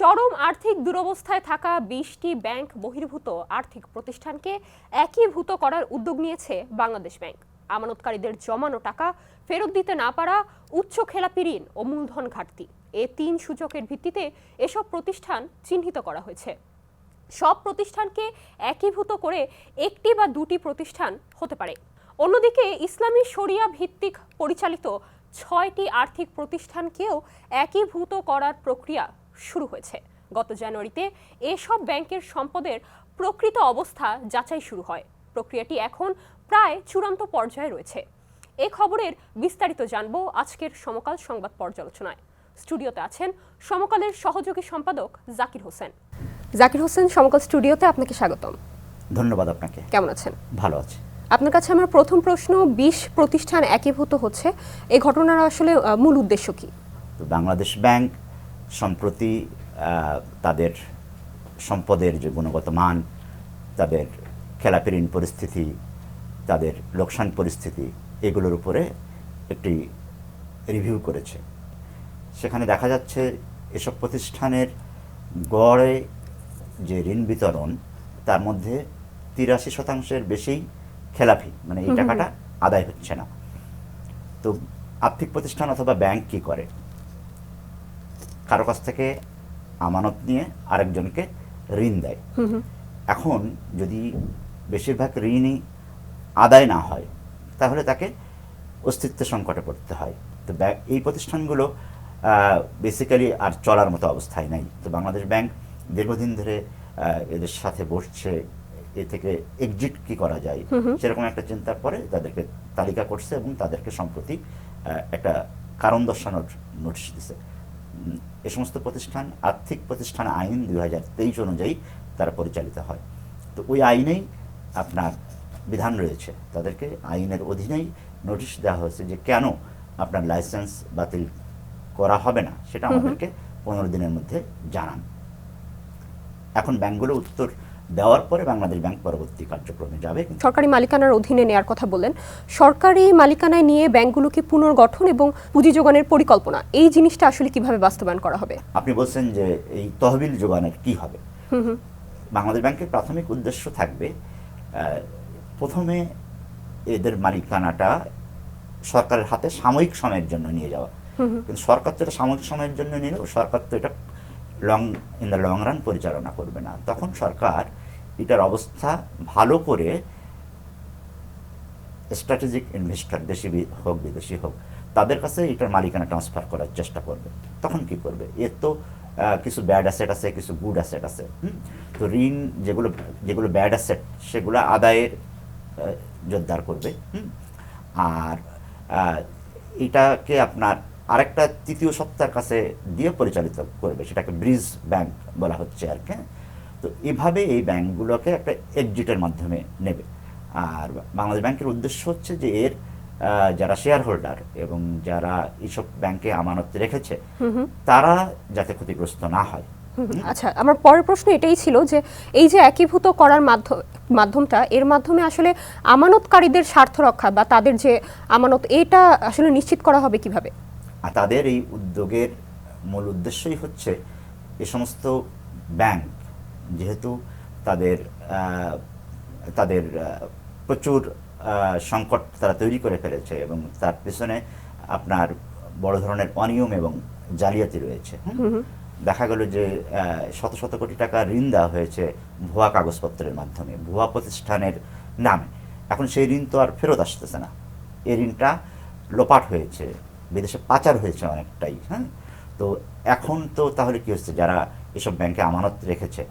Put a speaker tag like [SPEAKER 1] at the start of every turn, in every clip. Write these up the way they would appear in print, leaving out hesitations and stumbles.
[SPEAKER 1] চরম আর্থিক দুরবস্থায় থাকা ২০টি ব্যাংক বহির্ভূত আর্থিক প্রতিষ্ঠানকে একীভূত করার উদ্যোগ নিয়েছে বাংলাদেশ ব্যাংক। আমানতকারীদের জমানো টাকা ফেরত দিতে না পারা, উচ্চ খেলাপি ঋণ ও মূলধন ঘাটতি, এ তিন সূচকের ভিত্তিতে এসব প্রতিষ্ঠান চিহ্নিত করা হয়েছে। সব প্রতিষ্ঠানকে একীভূত করে একটি বা দুটি প্রতিষ্ঠান হতে পারে। অন্যদিকে ইসলামী শরিয়া ভিত্তিক পরিচালিত ৬টি আর্থিক প্রতিষ্ঠানকেও একীভূত করার প্রক্রিয়া শুরু হয়েছে। গত জানুয়ারিতে এসব ব্যাংকের সম্পদের প্রকৃত অবস্থা যাচাই শুরু হয়। প্রক্রিয়াটি এখন প্রায় চূড়ান্ত পর্যায়ে রয়েছে। এ খবরের বিস্তারিত জানবো আজকের সমকাল সংবাদ পর্যালোচনায়। স্টুডিওতে আছেন সমকালের সহযোগী সম্পাদক জাকির হোসেন। জাকির হোসেন, সমকাল স্টুডিওতে আপনাকে স্বাগতম।
[SPEAKER 2] ধন্যবাদ আপনাকে।
[SPEAKER 1] কেমন আছেন?
[SPEAKER 2] ভালো আছি।
[SPEAKER 1] আপনার কাছে আমার প্রথম প্রশ্ন, ২০ প্রতিষ্ঠান একীভূত হচ্ছে, এই ঘটনার আসলে মূল উদ্দেশ্য কি?
[SPEAKER 2] বাংলাদেশ ব্যাংক সম্প্রতি তাদের সম্পদের যে গুণগত মান, তাদের খেলাপি ঋণ পরিস্থিতি, তাদের লোকসান পরিস্থিতি, এগুলোর উপরে একটি রিভিউ করেছে। সেখানে দেখা যাচ্ছে এসব প্রতিষ্ঠানের গড়ে যে ঋণ বিতরণ, তার মধ্যে ৮৩% বেশি খেলাপি, মানে এই টাকাটা আদায় হচ্ছে না। তো আর্থিক প্রতিষ্ঠান অথবা ব্যাংক কি করে? কারো কাছ থেকে আমানত নিয়ে আরেকজনকে ঋণ দেয়। এখন যদি বেশিরভাগ ঋণই আদায় না হয়, তাহলে তাকে অস্তিত্ব সংকটে পড়তে হয়। তো এই প্রতিষ্ঠানগুলো বেসিক্যালি আর চলার মতো অবস্থায় নাই। তো বাংলাদেশ ব্যাংক দীর্ঘদিন ধরে এদের সাথে বসছে, এ থেকে এক্সিট কি করা যায় সেরকম একটা চিন্তার পরে তাদেরকে তালিকা করছে এবং তাদেরকে সম্প্রতি একটা কারণ দর্শানোর নোটিশ দিছে। এ সমস্ত প্রতিষ্ঠান আর্থিক প্রতিষ্ঠান আইন ২০২৩ অনুযায়ী তারা পরিচালিত হয়। তো ওই আইনেই আপনার বিধান রয়েছে, তাদেরকে আইনের অধীনেই নোটিশ দেওয়া হয়েছে যে কেন আপনার লাইসেন্স বাতিল করা হবে না সেটা আমাদেরকে ১৫ দিনের মধ্যে জানান। এখন ব্যাংকগুলো উত্তর দেওয়ার পরে বাংলাদেশ ব্যাংক পরবর্তী কার্যক্রমে যাবে।
[SPEAKER 1] সরকারি মালিকানার অধীনে নেওয়ার কথা বললেন, সরকারি মালিকানায় নিয়ে ব্যাংকগুলোকে পুনর্গঠন এবং পুঁজি যোগানের পরিকল্পনা, এই জিনিসটা আসলে কিভাবে বাস্তবায়ন করা হবে?
[SPEAKER 2] আপনি বলছেন যে এই তহবিল যোগানের কি হবে। বাংলাদেশ ব্যাংকের প্রাথমিক উদ্দেশ্য থাকবে প্রথমে এদের মালিকানাটা সরকারের হাতে সাময়িক সময়ের জন্য নিয়ে যাওয়া। কিন্তু সরকার তো এটা সাময়িক সময়ের জন্য নিলেও সরকার তো এটা ইন দ্য লং রান পরিচালনা করবে না। তখন সরকার এটার অবস্থা ভালো করে স্ট্র্যাটেজিক ইনভেস্টর, দেশি হোক বিদেশি হোক, তাদের কাছে এটার মালিকানা ট্রান্সফার করার চেষ্টা করবে। তখন কি করবে? এর তো কিছু ব্যাড অ্যাসেট আছে, কিছু গুড অ্যাসেট আছে। তো ঋণ যেগুলো ব্যাড অ্যাসেট সেগুলো আদায়ের জোরদার করবে। আর এটাকে আপনার আরেকটা তৃতীয় সত্তার কাছে দিয়ে পরিচালিত করবে, সেটাকে ব্রিজ ব্যাংক বলা হচ্ছে আর কি। তো এভাবে এই ব্যাংকগুলোকে একটা এক্সিটের মাধ্যমে নেবে। আর বাংলাদেশ ব্যাংকের উদ্দেশ্য হচ্ছে যে এর যারা শেয়ার হোল্ডার এবং যারা এইসব ব্যাংকে আমানত রেখেছে তারা যাতে ক্ষতিগ্রস্ত না হয়।
[SPEAKER 1] আচ্ছা, আমার পরের প্রশ্ন এটাই ছিল যে এই যে একীভূত করার মাধ্যমটা, এর মাধ্যমে আসলে আমানতকারীদের স্বার্থ রক্ষা বা তাদের যে আমানত, এটা আসলে নিশ্চিত করা হবে কিভাবে?
[SPEAKER 2] তাদের এই উদ্যোগের মূল উদ্দেশ্যই হচ্ছে এ সমস্ত ব্যাংক যেহেতু তাদের প্রচুর সংকট তারা তৈরি করে ফেলেছে এবং তার পেছনে আপনার বড় ধরনের অনিয়ম এবং জালিয়াতি রয়েছে। দেখা গেল যে শত শত কোটি টাকা ঋণ দেওয়া হয়েছে ভুয়া কাগজপত্রের মাধ্যমে, ভুয়া প্রতিষ্ঠানের নামে। এখন সেই ঋণ তো আর ফেরত আসতেছে না, এই ঋণটা লোপাট হয়েছে, বিদেশে পাচার হয়েছে অনেকটাই। তো এখন তো তাহলে কি হচ্ছে, যারা এসব ব্যাংকে আমানত রেখেছে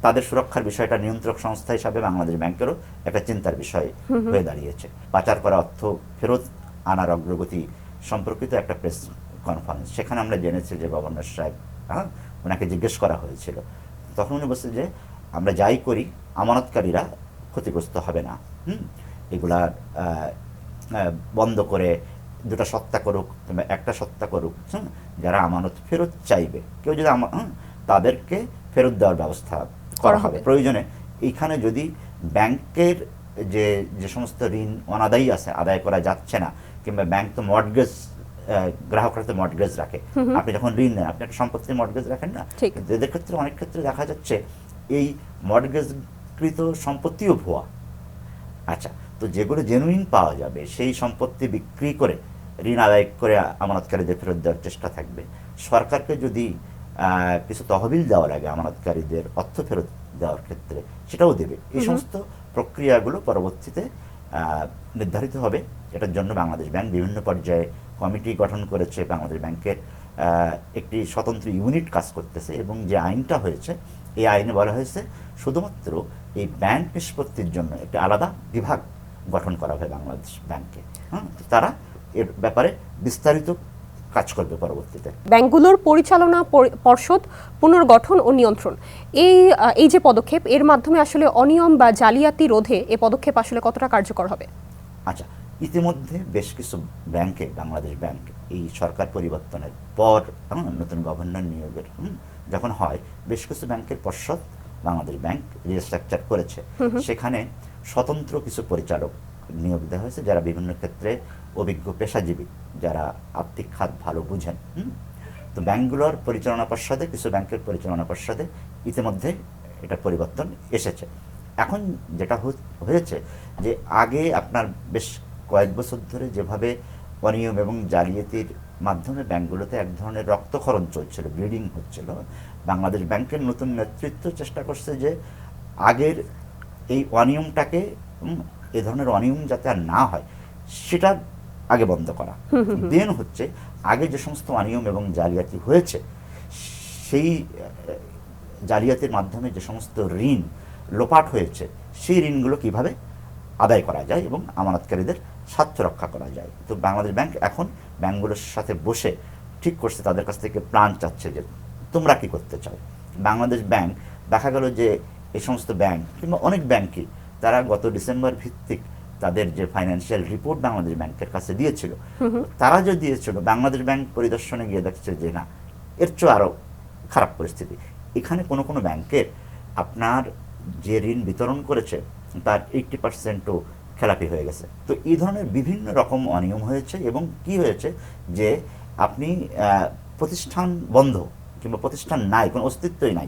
[SPEAKER 2] তাদের সুরক্ষার বিষয়টা নিয়ন্ত্রক সংস্থা হিসাবে বাংলাদেশ ব্যাংকেরও একটা চিন্তার বিষয় হয়ে দাঁড়িয়েছে। পাচার করা অর্থ ফেরত আনার অগ্রগতি সম্পর্কিত একটা প্রেস কনফারেন্স, সেখানে আমরা জেনেছি যে গভর্নর সাহেব, ওনাকে জিজ্ঞেস করা হয়েছিল, তখন উনি বলছেন যে আমরা যাই করি আমানতকারীরা ক্ষতিগ্রস্ত হবে না। এগুলা বন্ধ করে দুটা সত্তা করুক কিংবা একটা সত্তা করুক, যারা আমানত ফেরত চাইবে, কেউ যদি তাদেরকে ফেরত দেওয়ার ব্যবস্থা করা হবে। প্রয়োজনে এইখানে যদি ব্যাংকের যে সমস্ত ঋণ অনাদায়ী আছে, আদায় করা যাচ্ছে না, কিংবা ব্যাংক তো মর্টগেজ গ্রাহকরা তো মর্টগেজ রাখে, আপনি যখন ঋণ নেন আপনি একটা সম্পত্তির মর্টগেজ রাখেন না,
[SPEAKER 1] ঠিক।
[SPEAKER 2] কিন্তু এদের ক্ষেত্রে অনেক ক্ষেত্রে দেখা যাচ্ছে এই মর্টগেজকৃত সম্পত্তিও ভুয়া। আচ্ছা, তো যেগুলো জেনুইন পাওয়া যাবে সেই সম্পত্তি বিক্রি করে ঋণ আদায় করে আমানতকারীদের ফেরত দেওয়ার চেষ্টা থাকবে। সরকারকে যদি কিছু তহবিল দেওয়া লাগে আমানতকারীদের অর্থ ফেরত দেওয়ার ক্ষেত্রে, সেটাও দেবে। এই সমস্ত প্রক্রিয়াগুলো পরবর্তীতে নির্ধারিত হবে। এটার জন্য বাংলাদেশ ব্যাংক বিভিন্ন পর্যায়ে কমিটি গঠন করেছে। বাংলাদেশ ব্যাংকের একটি স্বতন্ত্র ইউনিট কাজ করতেছে, এবং যে আইনটা হয়েছে এই আইনে বলা হয়েছে শুধুমাত্র এই ব্যাংক নিষ্পত্তির জন্য একটি আলাদা বিভাগ গঠন করা হয় বাংলাদেশ ব্যাংকে। তারা এর ব্যাপারে বিস্তারিত কাজ করবে পরবর্তীতে।
[SPEAKER 1] ব্যাংকগুলোর পরিচালনা পর্ষদ পুনর্গঠন ও নিয়ন্ত্রণ, এই যে পদক্ষেপ, এর মাধ্যমে আসলে অনিয়ম বা জালিয়াতি রোধে এই পদক্ষেপ আসলে কতটা কার্যকর হবে?
[SPEAKER 2] আচ্ছা, ইতিমধ্যে বেশ কিছু ব্যাংকে, বাংলাদেশ ব্যাংক এই সরকার পরিবর্তনের পর নতুন গভর্নর নিয়োগের যখন হয়, বেশ কিছু ব্যাংকের পর্ষদ বাংলাদেশ ব্যাংক রিস্ট্রাকচার করেছে। সেখানে স্বতন্ত্র কিছু পরিচালক নিয়োগ দেওয়া হয়েছে, যারা বিভিন্ন ক্ষেত্রে অভিজ্ঞ পেশাজীবী, যারা আর্থিক খাত ভালো বুঝেন। তো ব্যাংকগুলোর পরিচালনা পর্ষদে, কিছু ব্যাংকের পরিচালনা পর্ষদে ইতিমধ্যে এটা পরিবর্তন এসেছে। এখন যেটা হয়েছে যে আগে আপনার বেশ কয়েক বছর ধরে যেভাবে অনিয়ম এবং জালিয়াতির মাধ্যমে ব্যাংকগুলোতে এক ধরনের রক্তক্ষরণ চলছিল, ব্লিডিং হচ্ছিল, বাংলাদেশ ব্যাংকের নতুন নেতৃত্ব চেষ্টা করছে যে আগের এই অনিয়মটাকে, এ ধরনের অনিয়ম যাতে আর না হয় সেটা আগে বন্ধ করা। দেন হচ্ছে আগে যে সমস্ত অনিয়ম এবং জালিয়াতি হয়েছে, সেই জালিয়াতির মাধ্যমে যে সমস্ত ঋণ লোপাট হয়েছে, সেই ঋণগুলো কিভাবে আদায় করা যায় এবং আমানতকারীদের স্বার্থ রক্ষা করা যায়। তো বাংলাদেশ ব্যাংক এখন ব্যাংকগুলোর সাথে বসে ঠিক করছে, তাদের কাছ থেকে প্ল্যান চাচ্ছে যে তোমরা কি করতে চাও। বাংলাদেশ ব্যাংক দেখা গেল যে এই সমস্ত ব্যাংক কিংবা অনেক ব্যাংকই তারা গত ডিসেম্বর ভিত্তিক তাদের যে ফাইন্যান্সিয়াল রিপোর্ট বাংলাদেশ ব্যাংকের কাছে দিয়েছিল, তারা যে দিয়েছিল, বাংলাদেশ ব্যাংক পরিদর্শনে গিয়ে দেখছে যে না, এর চেয়ে আরও খারাপ পরিস্থিতি। এখানে কোনো কোনো ব্যাংকের আপনার যে ঋণ বিতরণ করেছে তার 80%ও খেলাপি হয়ে গেছে। তো এই ধরনের বিভিন্ন রকম অনিয়ম হয়েছে, এবং কি হয়েছে যে আপনি প্রতিষ্ঠান বন্ধ কিংবা প্রতিষ্ঠান নাই, কোনো অস্তিত্বই নাই,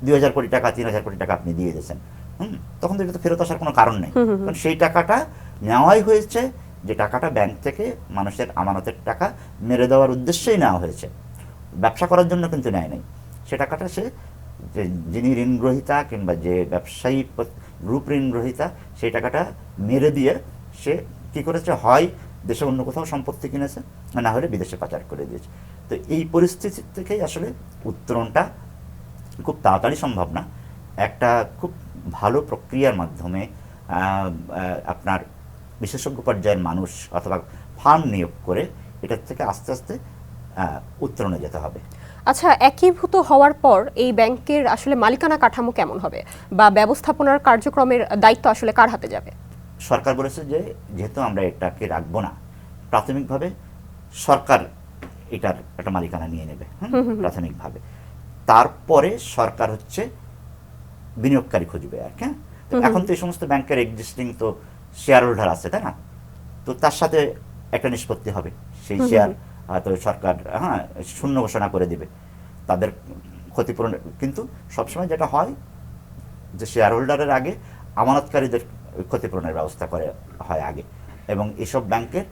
[SPEAKER 2] 2000 কোটি টাকা 3000 কোটি টাকা আপনি দিয়ে দিয়েছেন, তখন তো এটা তো ফেরত আসার কোনো কারণ নেই। কারণ সেই টাকাটা নেওয়াই হয়েছে, যে টাকাটা ব্যাংক থেকে মানুষের আমানতের টাকা মেরে দেওয়ার উদ্দেশ্যেই নেওয়া হয়েছে, ব্যবসা করার জন্য কিন্তু নেয় নাই। সে টাকাটা সে যিনি ঋণগ্রহীতা কিংবা যে ব্যবসায়ী গ্রুপ ঋণগ্রহীতা, সেই টাকাটা মেরে দিয়ে সে কী করেছে, হয় দেশে অন্য কোথাও সম্পত্তি কিনেছে, না হলে বিদেশে পাচার করে দিয়েছে। তো এই পরিস্থিতি থেকেই আসলে উত্তরণটা খুব তাড়াতাড়ি সম্ভব না। একটা খুব ভালো প্রক্রিয়ার মাধ্যমে আপনার বিশেষজ্ঞ পর্যায়ের মানুষ অথবা ফার্ম নিয়োগ করে এটার থেকে আস্তে আস্তে উত্তরণে যেতে হবে।
[SPEAKER 1] আচ্ছা, একীভূত হওয়ার পর এই ব্যাংকের আসলে মালিকানা কাঠামো কেমন হবে, বা ব্যবস্থাপনার কার্যক্রমের দায়িত্ব আসলে কার হাতে যাবে?
[SPEAKER 2] সরকার বলেছে যে যেহেতু আমরা এটাকে রাখবো না, প্রাথমিকভাবে সরকার এটার একটা মালিকানা নিয়ে নেবে প্রাথমিকভাবে। তারপরে সরকার হচ্ছে বিনিয়োগকারী খুঁজবে আর কি। এখন তো এই সমস্ত ব্যাংকের এক্সিস্টিং তো শেয়ার হোল্ডার আছে, তাই না? তো তার সাথে একটা নিষ্পত্তি হবে, সেই শেয়ার হয়তো সরকার শূন্য ঘোষণা করে দিবে, তাদের ক্ষতিপূরণ। কিন্তু সবসময় যেটা হয় যে শেয়ার হোল্ডারের আগে আমানতকারীদের ক্ষতিপূরণের ব্যবস্থা করে হয় আগে। এবং এসব ব্যাংকের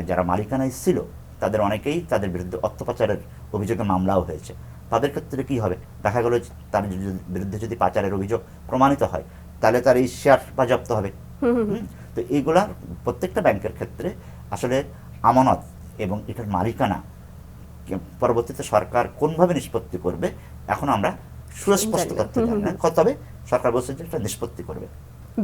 [SPEAKER 2] যারা মালিকানায় ছিল তাদের অনেকেই, তাদের বিরুদ্ধে অর্থ পাচারের অভিযোগে মামলাও হয়েছে। তাদের ক্ষেত্রে কি হবে, দেখা গেল তার বিরুদ্ধে যদি পাচারের অভিযোগ প্রমাণিত হয়, তাহলে তার এই শেয়ার বাজেয়াপ্ত হবে। তো এইগুলা প্রত্যেকটা ব্যাংকের ক্ষেত্রে আসলে আমানত এবং এটার মালিকানা পরবর্তীতে সরকার কোনভাবে নিষ্পত্তি করবে এখন আমরা সুস্পষ্ট তথ্য জানি না, তবে সরকার বলছে যে এটা নিষ্পত্তি করবে।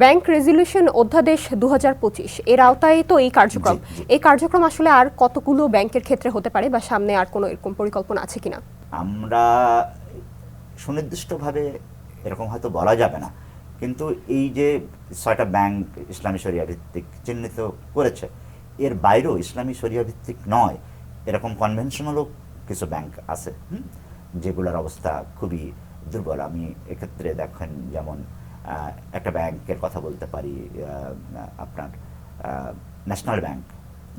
[SPEAKER 1] ব্যাংক রেজুলেশন অধ্যাদেশ 2025 এর আওতায় তো এই কার্যক্রম, এই কার্যক্রম আসলে আর কতগুলো ব্যাংকের ক্ষেত্রে হতে পারে, বা সামনে আর কোনো এরকম পরিকল্পনা আছে কিনা?
[SPEAKER 2] আমরা সুনির্দিষ্টভাবে এরকম হয়তো বলা যাবে না, কিন্তু এই যে 6টা ব্যাংক ইসলামী শরিয়া ভিত্তিক চিহ্নিত করেছে, এর বাইরেও ইসলামী শরিয়া ভিত্তিক নয় এরকম কনভেনশনালও কিছু ব্যাংক আছে যেগুলোর অবস্থা খুবই দুর্বল। আমি এক্ষেত্রে দেখেন, যেমন একটা ব্যাংকের কথা বলতে পারি, আপনার ন্যাশনাল ব্যাংক,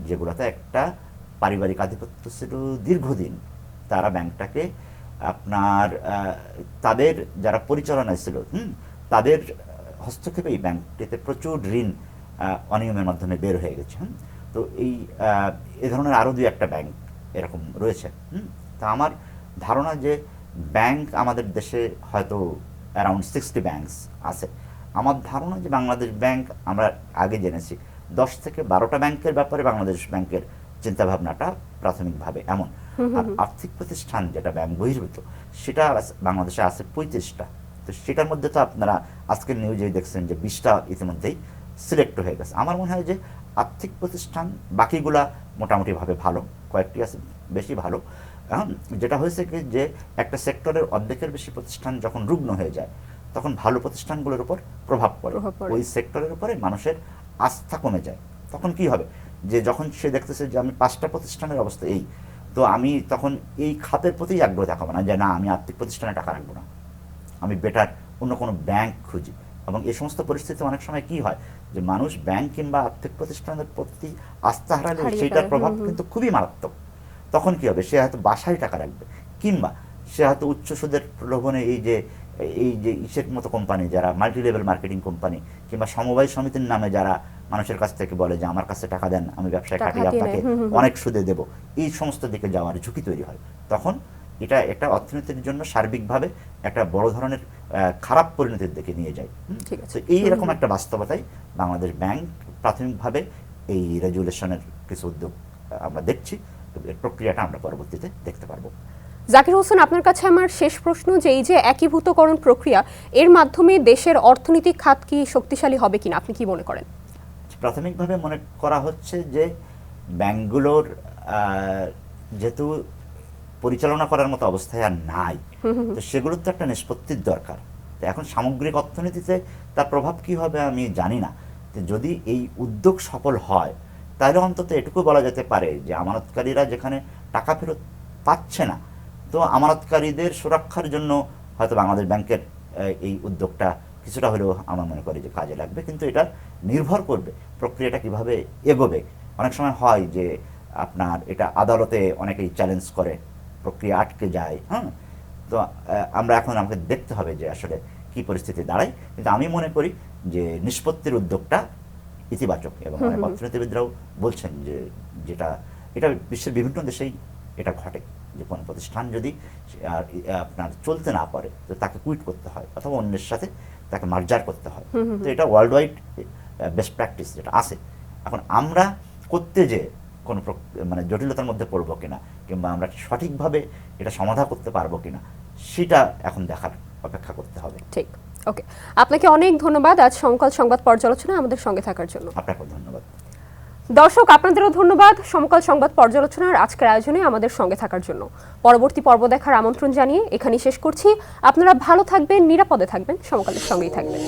[SPEAKER 2] যেগুলোতে একটা পারিবারিক আধিপত্য ছিল দীর্ঘদিন। তারা ব্যাংকটাকে আপনার তাদের যারা পরিচালনায় ছিল তাদের হস্তক্ষেপেই ব্যাংকটিতে প্রচুর ঋণ অনিয়মের মাধ্যমে বের হয়ে গেছে। তো এই ধরনের আরও দুই একটা ব্যাংক এরকম রয়েছে। তা আমার ধারণা যে ব্যাংক আমাদের দেশে হয়তো অ্যারাউন্ড 60 ব্যাংকস আছে। আমার ধারণা যে বাংলাদেশ ব্যাংক, আমরা আগে জেনেছি 10 থেকে 12টা ব্যাংকের ব্যাপারে বাংলাদেশ ব্যাংকের চিন্তাভাবনাটা প্রাথমিকভাবে এমন। আর আর্থিক প্রতিষ্ঠান যেটা ব্যাংক বহির্ভূত সেটা বাংলাদেশে আছে 35টা। তো সেটার মধ্যে তো আপনারা আজকের নিউজে দেখছেন যে 20টা ইতিমধ্যেই সিলেক্ট হয়ে গেছে। আমার মনে হয় যে আর্থিক প্রতিষ্ঠান বাকিগুলা মোটামুটিভাবে ভালো, কয়েকটি আছে বেশি ভালো। যেটা হয়েছে কি যে একটা সেক্টরের অর্ধেকের বেশি প্রতিষ্ঠান যখন রুগ্ন হয়ে যায় তখন ভালো প্রতিষ্ঠানগুলোর উপর প্রভাব পড়ে, ওই সেক্টরের উপরে মানুষের আস্থা কমে যায়। তখন কি হবে যে যখন সে দেখতেছে যে আমি 5টা প্রতিষ্ঠানের অবস্থা এই, তো আমি তখন এই খাতের প্রতি আগ্রহ দেখাবো না যে না আমি আর্থিক প্রতিষ্ঠানে টাকা রাখবো না, আমি বেটার অন্য কোনো ব্যাংক খুঁজি। এবং এই সমস্ত পরিস্থিতি অনেক সময় কি হয় যে মানুষ ব্যাংক কিংবা আর্থিক প্রতিষ্ঠানের প্রতি আস্থা হারালে সেইটার প্রভাব কিন্তু খুবই মারাত্মক। তখন কি হবে, সে হয়তো বাসায় টাকা রাখবে, কিংবা সে হয়তো উচ্চ সুদের প্রলোভনে এই যে ইসের মতো কোম্পানি যারা মাল্টি লেভেল মার্কেটিং কোম্পানি কিংবা সমবায় সমিতির নামে যারা মানুষের কাছ থেকে বলে যে আমার কাছে টাকা দেন, আমি ব্যবসায় খাটিয়ে আপনাকে অনেক সুদে দেব, এই সমস্ত দিকে যাওয়ার ঝুঁকি তৈরি হয়। তখন এটা একটা অর্থনীতির জন্য সার্বিকভাবে একটা বড় ধরনের খারাপ পরিণতির দিকে নিয়ে যায়। তো এইরকম একটা বাস্তবতায় বাংলাদেশ ব্যাংক প্রাথমিকভাবে এই রেগুলেশনের কিছু উদ্যোগ আমরা দেখছি, প্রক্রিয়াটা আমরা পরবর্তীতে দেখতে পারবো।
[SPEAKER 1] জাকির হোসেন, আপনার কাছে আমার শেষ প্রশ্ন যে এই যে একীভূতকরণ প্রক্রিয়া, এর মাধ্যমে দেশের অর্থনৈতিক খাত কি শক্তিশালী হবে কিনা আপনি কি মনে করেন?
[SPEAKER 2] প্রাথমিকভাবে মনে করা হচ্ছে যে ব্যাংকগুলোর যেহেতু পরিচালনা করার মতো অবস্থায় আর নাই, তো সেগুলোর তো একটা নিষ্পত্তির দরকার। তো এখন সামগ্রিক অর্থনীতিতে তার প্রভাব কি হবে আমি জানি না। যদি এই উদ্যোগ সফল হয় তাহলে অন্তত এটুকু বলা যেতে পারে যে আমানতকারীরা যেখানে টাকা ফেরত পাচ্ছে না, তো আমানতকারীদের সুরক্ষার জন্য হয়তো বাংলাদেশ ব্যাংকের এই উদ্যোগটা কিছুটা হলেও আমার মনে করি যে কাজে লাগবে। কিন্তু এটা নির্ভর করবে প্রক্রিয়াটা কিভাবে এগোবে। অনেক সময় হয় যে আপনার এটা আদালতে অনেকেই চ্যালেঞ্জ করে, প্রক্রিয়া আটকে যায়। তো আমরা এখন আমাকে দেখতে হবে যে আসলে কি পরিস্থিতি দাঁড়ায়। কিন্তু আমি মনে করি যে নিষ্পত্তির উদ্যোগটা ইতিবাচক, এবং অনেক অর্থনীতিবিদরাও বলছেন যে এটা বিশ্বের বিভিন্ন দেশেই এটা ঘটে যে কোনো প্রতিষ্ঠান যদি আপনার চলতে না পারে তো তাকে কুইট করতে হয় অথবা অন্যের সাথে তাকে মার্জার করতে হয়। তো এটা ওয়ার্ল্ড ওয়াইড বেস্ট প্র্যাকটিস যেটা আছে। এখন আমরা করতে যে কোনো মানে জটিলতার মধ্যে পড়বো কিনা কিংবা আমরা সঠিকভাবে এটা সমাধান করতে পারবো কিনা সেটা এখন দেখার অপেক্ষা করতে হবে।
[SPEAKER 1] ঠিক, ওকে, আপনাকে অনেক ধন্যবাদ আজ সমকাল সংবাদ পর্যালোচনা আমাদের সঙ্গে থাকার জন্য।
[SPEAKER 2] আপনাকে ধন্যবাদ।
[SPEAKER 1] দর্শক, আপনাদেরও ধন্যবাদ সমকাল সংবাদ পর্যালোচনার আজকের আয়োজনে আমাদের সঙ্গে থাকার জন্য। পরবর্তী পর্ব দেখার আমন্ত্রণ জানিয়ে এখানেই শেষ করছি। আপনারা ভালো থাকবেন, নিরাপদে থাকবেন, সমকালের সঙ্গেই থাকবেন।